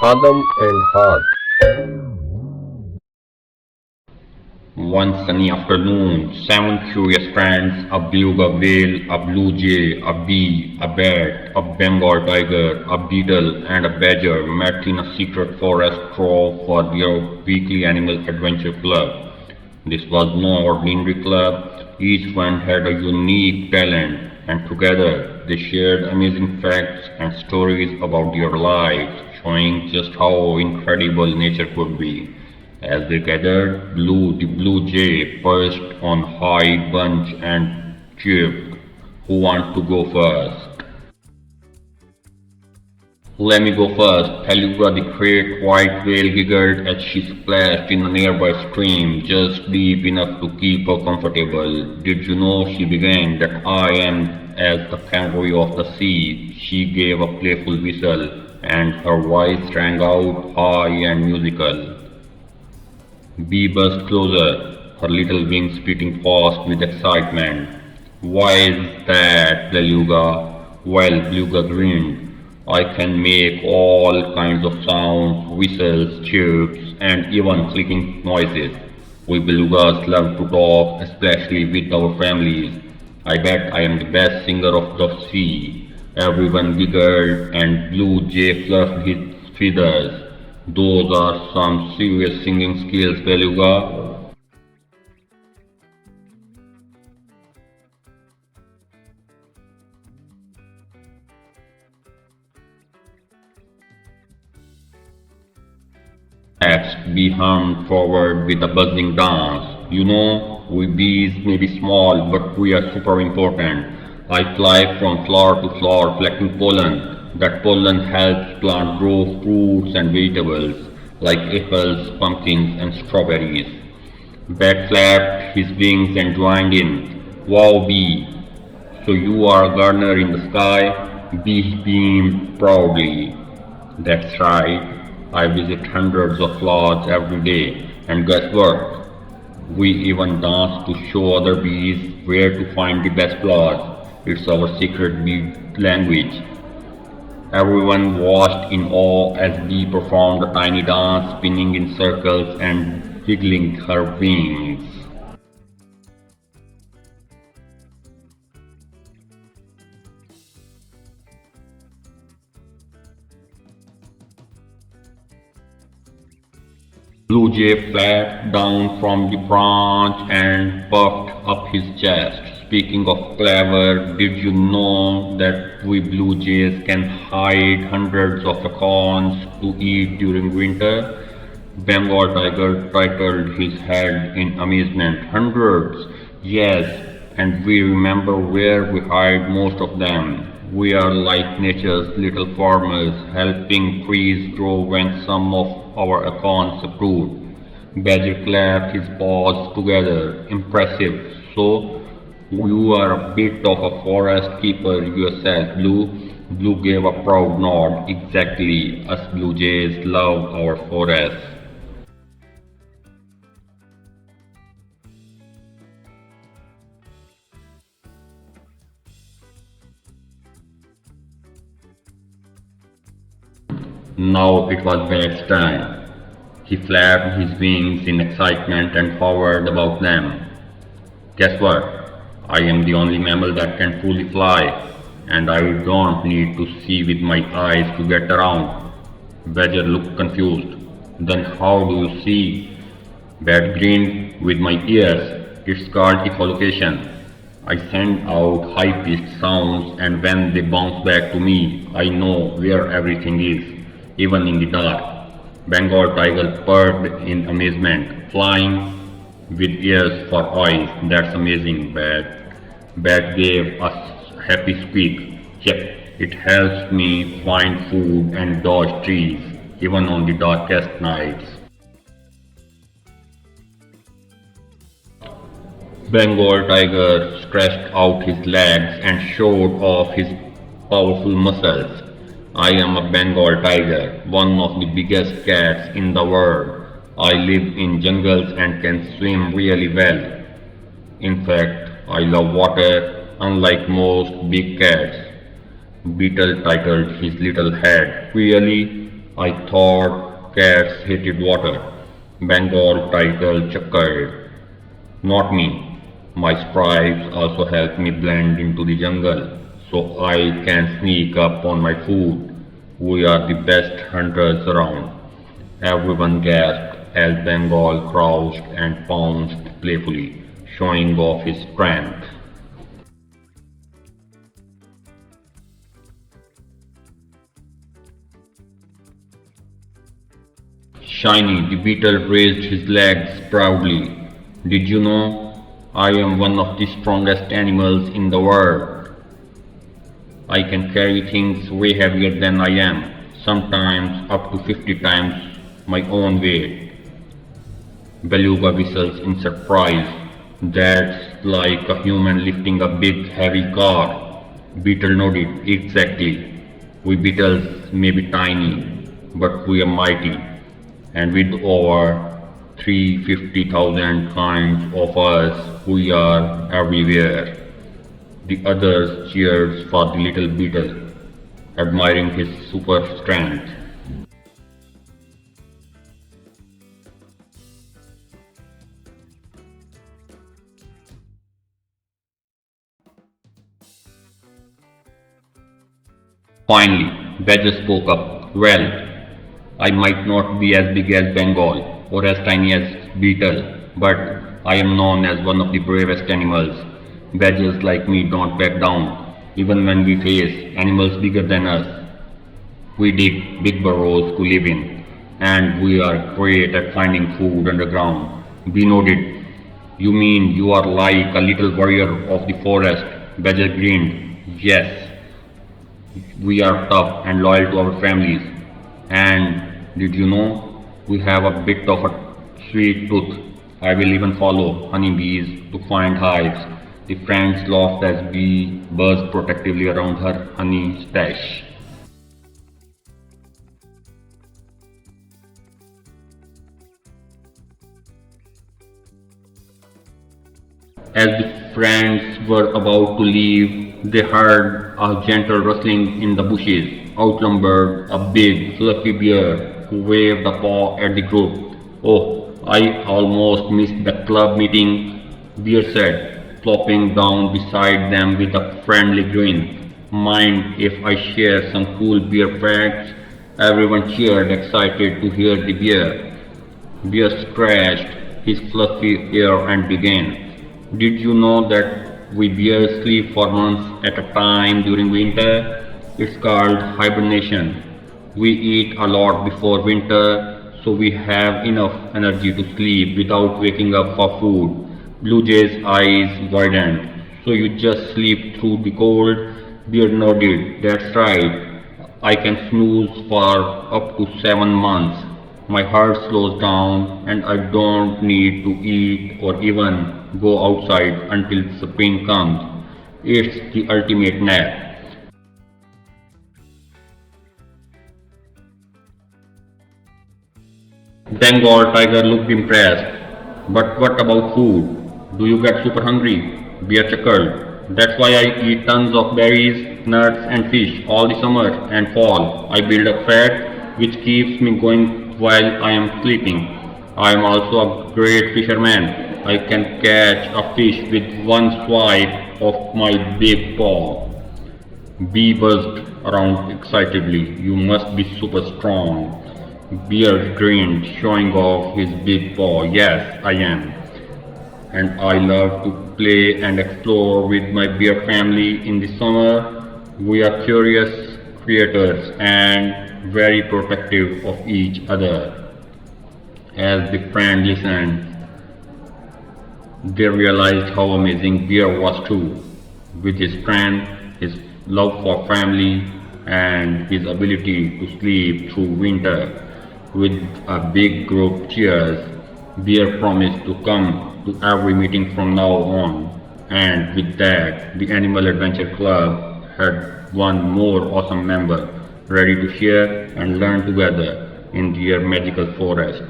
Adam and Heart. One sunny afternoon, seven curious friends, a beluga whale, a blue jay, a bee, a bat, a Bengal tiger, a beetle, and a badger met in a secret forest trove for their weekly animal adventure club. This was no ordinary club. Each one had a unique talent, and together they shared amazing facts and stories about their lives, showing just how incredible nature could be. As they gathered, the blue jay perched on high bunch and chirped, "Who wants to go first?" "Let me go first," Beluga the great white whale giggled as she splashed in a nearby stream, just deep enough to keep her comfortable. "Did you know," she began, "that I am as the kangaroo of the sea?" She gave a playful whistle, and her voice rang out high and musical. Bee buzzed closer, her little wings beating fast with excitement. "Why is that, Beluga?" Well, Beluga grinned. "I can make all kinds of sounds, whistles, chirps, and even clicking noises. We belugas love to talk, especially with our families. I bet I am the best singer of the sea." Everyone giggled, and Blue Jay fluffed his feathers. "Those are some serious singing skills, Beluga." Next, Bee hummed forward with a buzzing dance. "You know, we bees may be small, but we are super important. I fly from flower to flower collecting pollen. That pollen helps plant grow fruits and vegetables like apples, pumpkins, and strawberries." Bat flapped his wings and joined in. "Wow, Bee! So you are a gardener in the sky?" Bee beamed proudly. "That's right. I visit hundreds of flowers every day, and guess what? We even dance to show other bees where to find the best flowers. It's our secret bee language." Everyone watched in awe as Bee performed a tiny dance, spinning in circles and wiggling her wings. Blue Jay flapped down from the branch and puffed up his chest. "Speaking of clever, did you know that we blue jays can hide hundreds of acorns to eat during winter?" Bengal tiger titled his head in amazement. "Hundreds? Yes, and we remember where we hide most of them. We are like nature's little farmers, helping trees grow when some of our acorns uproot." Badger clapped his paws together. "Impressive. So, you are a bit of a forest keeper yourself, Blue." Blue gave a proud nod. "Exactly. Us blue jays love our forests." Now it was Bat's turn. He flapped his wings in excitement and hovered above them. "Guess what? I am the only mammal that can truly fly, and I don't need to see with my eyes to get around." Badger looked confused. "Then how do you see?" Bat grinned. "With my ears. It's called echolocation. I send out high-pitched sounds, and when they bounce back to me, I know where everything is, even in the dark." Bengal tiger purred in amazement. "Flying with ears for eyes. That's amazing, Bat." Bat gave a happy squeak. "Yep, it helps me find food and dodge trees, even on the darkest nights." Bengal tiger stretched out his legs and showed off his powerful muscles. "I am a Bengal tiger, one of the biggest cats in the world. I live in jungles and can swim really well. In fact, I love water, unlike most big cats." Beetle titled his little head. "Really? I thought cats hated water. Bengal tiger chuckled. Not me. My stripes also help me blend into the jungle, so I can sneak up on my food. We are the best hunters around. Everyone gasped as Bengal crouched and pounced playfully, showing off his strength. Shiny, the beetle raised his legs proudly. Did you know I am one of the strongest animals in the world? I can carry things way heavier than I am, sometimes up to 50 times my own weight. Beluga whistles in surprise. That's like a human lifting a big heavy car. Beetle nodded. Exactly. We beetles may be tiny, but we are mighty. And with over 350,000 kinds of us, we are everywhere. The others cheered for the little beetle, admiring his super strength. Finally, Badger spoke up. Well, I might not be as big as Bengal or as tiny as Beetle, but I am known as one of the bravest animals. Badgers like me don't back down, even when we face animals bigger than us. We dig big burrows to live in, and we are great at finding food underground. We nodded. You mean you are like a little warrior of the forest? Badger grinned. Yes, we are tough and loyal to our families. And did you know we have a bit of a sweet tooth? I will even follow honeybees to find hives. The friends laughed as bee buzzed protectively around her honey stash. As the friends were about to leave, they heard a gentle rustling in the bushes. Outnumbered a big, fluffy bear who waved a paw at the group. Oh, I almost missed the club meeting, Bear said, plopping down beside them with a friendly grin. Mind if I share some cool bear facts? Everyone cheered, excited to hear the bear. Bear scratched his fluffy hair and began. Did you know that we bears sleep for months at a time during winter? It's called hibernation. We eat a lot before winter, so we have enough energy to sleep without waking up for food. Blue Jay's eyes widened. So you just sleep through the cold? Bear nodded. That's right. I can snooze for up to 7 months. My heart slows down and I don't need to eat or even go outside until spring comes. It's the ultimate nap. Bengal tiger looked impressed. But what about food? Do you get super hungry? Bear chuckled. That's why I eat tons of berries, nuts, and fish all the summer and fall. I build up fat, which keeps me going while I am sleeping. I am also a great fisherman. I can catch a fish with one swipe of my big paw. Bee buzzed around excitedly. You must be super strong. Bear grinned, showing off his big paw. Yes, I am. And I love to play and explore with my bear family in the summer. We are curious creatures and very protective of each other. As the friend listened, they realized how amazing Bear was too, with his strength, his love for family, and his ability to sleep through winter. With a big group cheers, Bear promised to come to every meeting from now on. And with that, the Animal Adventure Club had one more awesome member ready to share and learn together in their magical forest.